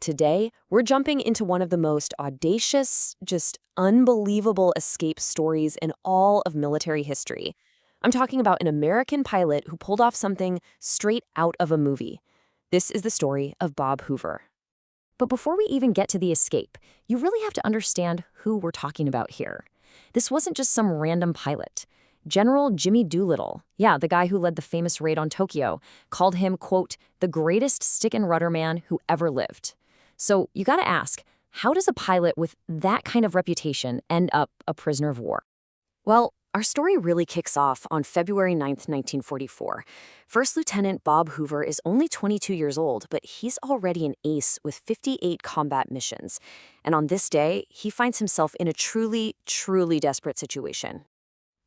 Today, we're jumping into one of the most audacious, just unbelievable escape stories in all of military history. I'm talking about an American pilot who pulled off something straight out of a movie. This is the story of Bob Hoover. But before we even get to the escape, you really have to understand who we're talking about here. This wasn't just some random pilot. General Jimmy Doolittle, the guy who led the famous raid on Tokyo, called him, quote, the greatest stick and rudder man who ever lived. So you gotta ask, how does a pilot with that kind of reputation end up a prisoner of war? Well, our story really kicks off on February 9th, 1944. First Lieutenant Bob Hoover is only 22 years old, but he's already an ace with 58 combat missions. And on this day, he finds himself in a truly, truly desperate situation.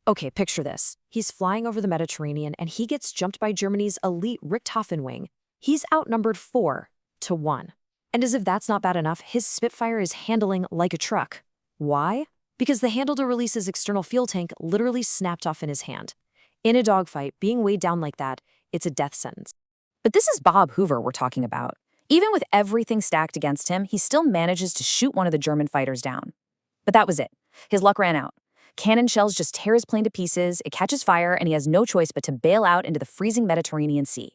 Okay, picture this. He's flying over the Mediterranean and he gets jumped by Germany's elite Richthofen-Wing. He's outnumbered 4-1. And as if that's not bad enough, his Spitfire is handling like a truck. Why? Because the handle to release his external fuel tank literally snapped off in his hand. In a dogfight, being weighed down like that, it's a death sentence. But this is Bob Hoover we're talking about. Even with everything stacked against him, he still manages to shoot one of the German fighters down. But that was it. His luck ran out. Cannon shells just tear his plane to pieces, it catches fire, and he has no choice but to bail out into the freezing Mediterranean Sea.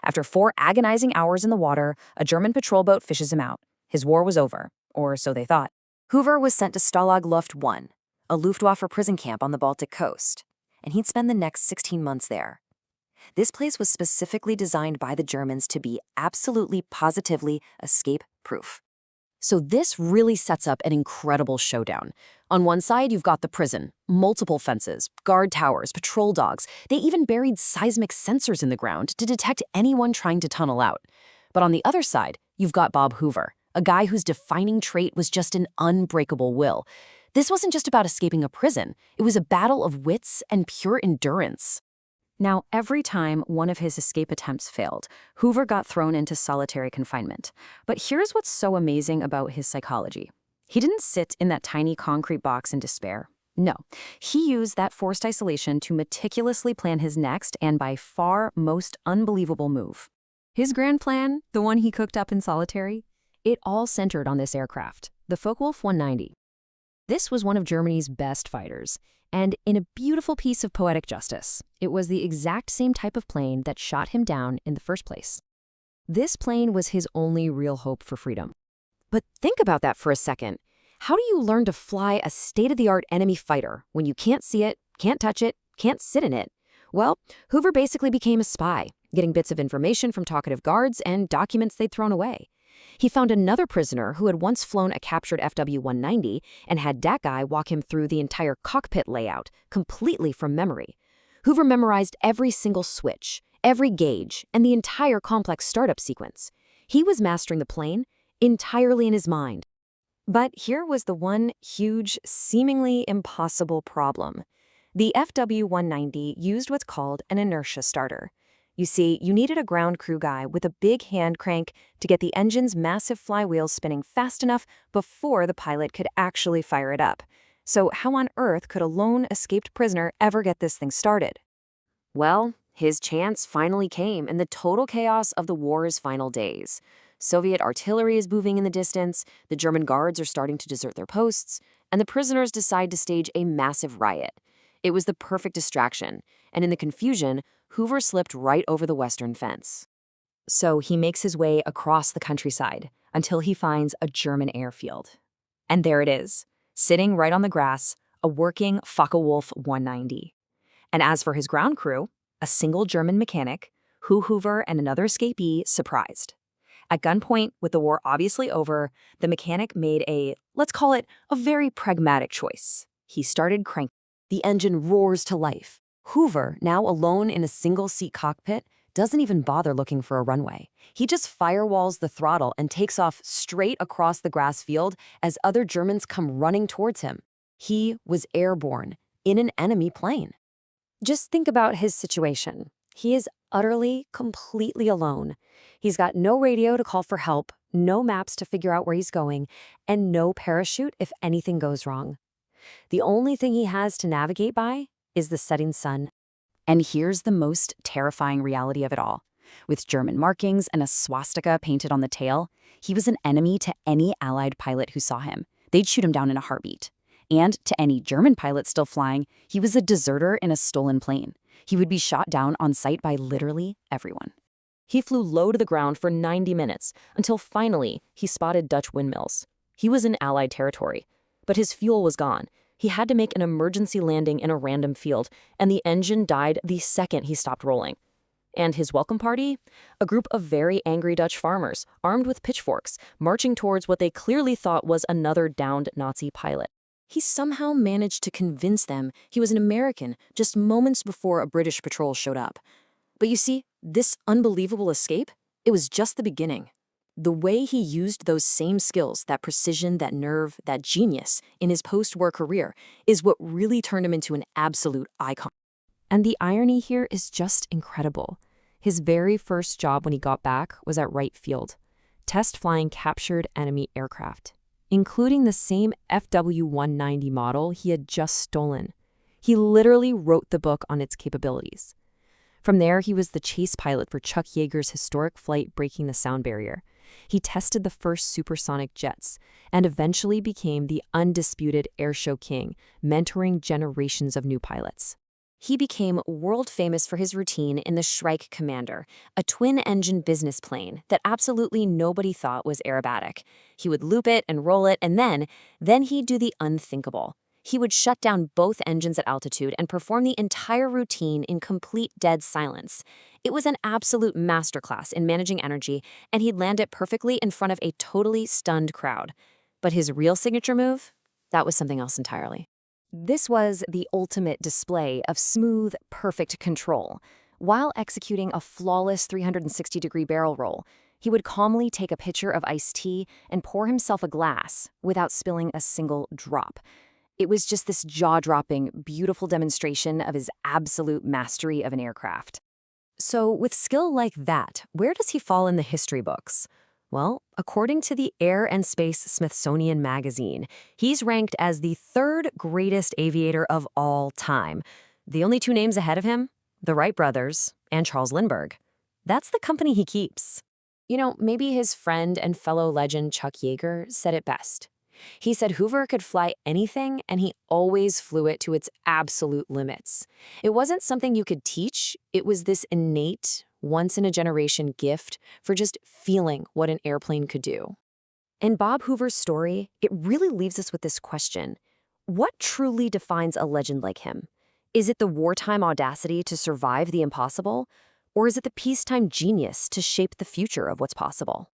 After 4 agonizing hours in the water, a German patrol boat fishes him out. His war was over, or so they thought. Hoover was sent to Stalag Luft 1, a Luftwaffe prison camp on the Baltic coast, and he'd spend the next 16 months there. This place was specifically designed by the Germans to be absolutely, positively escape-proof. So this really sets up an incredible showdown. On one side, you've got the prison, multiple fences, guard towers, patrol dogs. They even buried seismic sensors in the ground to detect anyone trying to tunnel out. But on the other side, you've got Bob Hoover, a guy whose defining trait was just an unbreakable will. This wasn't just about escaping a prison. It was a battle of wits and pure endurance. Now, every time one of his escape attempts failed, Hoover got thrown into solitary confinement. But here's what's so amazing about his psychology. He didn't sit in that tiny concrete box in despair. No, he used that forced isolation to meticulously plan his next and by far most unbelievable move. His grand plan, the one he cooked up in solitary, it all centered on this aircraft, the Focke-Wulf 190. This was one of Germany's best fighters, and in a beautiful piece of poetic justice, it was the exact same type of plane that shot him down in the first place. This plane was his only real hope for freedom. But think about that for a second. How do you learn to fly a state-of-the-art enemy fighter when you can't see it, can't touch it, can't sit in it? Well, Hoover basically became a spy, getting bits of information from talkative guards and documents they'd thrown away. He found another prisoner who had once flown a captured FW-190 and had that guy walk him through the entire cockpit layout, completely from memory. Hoover memorized every single switch, every gauge, and the entire complex startup sequence. He was mastering the plane entirely in his mind. But here was the one huge, seemingly impossible problem. The FW-190 used what's called an inertia starter. You see, you needed a ground crew guy with a big hand crank to get the engine's massive flywheels spinning fast enough before the pilot could actually fire it up. So how on earth could a lone escaped prisoner ever get this thing started? Well, his chance finally came in the total chaos of the war's final days. Soviet artillery is moving in the distance, the German guards are starting to desert their posts, and the prisoners decide to stage a massive riot. It was the perfect distraction, and in the confusion, Hoover slipped right over the western fence. So he makes his way across the countryside until he finds a German airfield. And there it is, sitting right on the grass, a working Focke-Wulf 190. And as for his ground crew, a single German mechanic, who Hoover and another escapee surprised. At gunpoint, with the war obviously over, the mechanic made let's call it, a very pragmatic choice. He started cranking. The engine roars to life. Hoover, now alone in a single-seat cockpit, doesn't even bother looking for a runway. He just firewalls the throttle and takes off straight across the grass field as other Germans come running towards him. He was airborne, in an enemy plane. Just think about his situation. He is utterly, completely alone. He's got no radio to call for help, no maps to figure out where he's going, and no parachute if anything goes wrong. The only thing he has to navigate by is the setting sun. And here's the most terrifying reality of it all. with German markings and a swastika painted on the tail. He was an enemy to any Allied pilot who saw him. They'd shoot him down in a heartbeat. And to any German pilot still flying, he was a deserter in a stolen plane. He would be shot down on sight by literally everyone. He flew low to the ground for 90 minutes until finally he spotted Dutch windmills. He was in Allied territory, but his fuel was gone. He had to make an emergency landing in a random field, and the engine died the second he stopped rolling. And his welcome party? A group of very angry Dutch farmers, armed with pitchforks, marching towards what they clearly thought was another downed Nazi pilot. He somehow managed to convince them he was an American just moments before a British patrol showed up. But you see, this unbelievable escape, it was just the beginning. The way he used those same skills, that precision, that nerve, that genius, in his post-war career is what really turned him into an absolute icon. And the irony here is just incredible. His very first job when he got back was at Wright Field, test flying captured enemy aircraft, including the same FW-190 model he had just stolen. He literally wrote the book on its capabilities. From there, he was the chase pilot for Chuck Yeager's historic flight breaking the sound barrier. He tested the first supersonic jets and eventually became the undisputed airshow king, mentoring generations of new pilots. He became world famous for his routine in the Shrike Commander, a twin-engine business plane that absolutely nobody thought was aerobatic. He would loop it and roll it, and then he'd do the unthinkable. He would shut down both engines at altitude and perform the entire routine in complete dead silence. It was an absolute masterclass in managing energy, and he'd land it perfectly in front of a totally stunned crowd. But his real signature move? That was something else entirely. This was the ultimate display of smooth, perfect control. While executing a flawless 360-degree barrel roll, he would calmly take a pitcher of iced tea and pour himself a glass without spilling a single drop. It was just this jaw-dropping, beautiful demonstration of his absolute mastery of an aircraft. So with skill like that, where does he fall in the history books? Well, according to the Air and Space Smithsonian Magazine, he's ranked as the third greatest aviator of all time. The only two names ahead of him? The Wright brothers and Charles Lindbergh. That's the company he keeps. You know, maybe his friend and fellow legend Chuck Yeager said it best. He said Hoover could fly anything, and he always flew it to its absolute limits. It wasn't something you could teach. It was this innate, once-in-a-generation gift for just feeling what an airplane could do. In Bob Hoover's story, it really leaves us with this question. What truly defines a legend like him? Is it the wartime audacity to survive the impossible? Or is it the peacetime genius to shape the future of what's possible?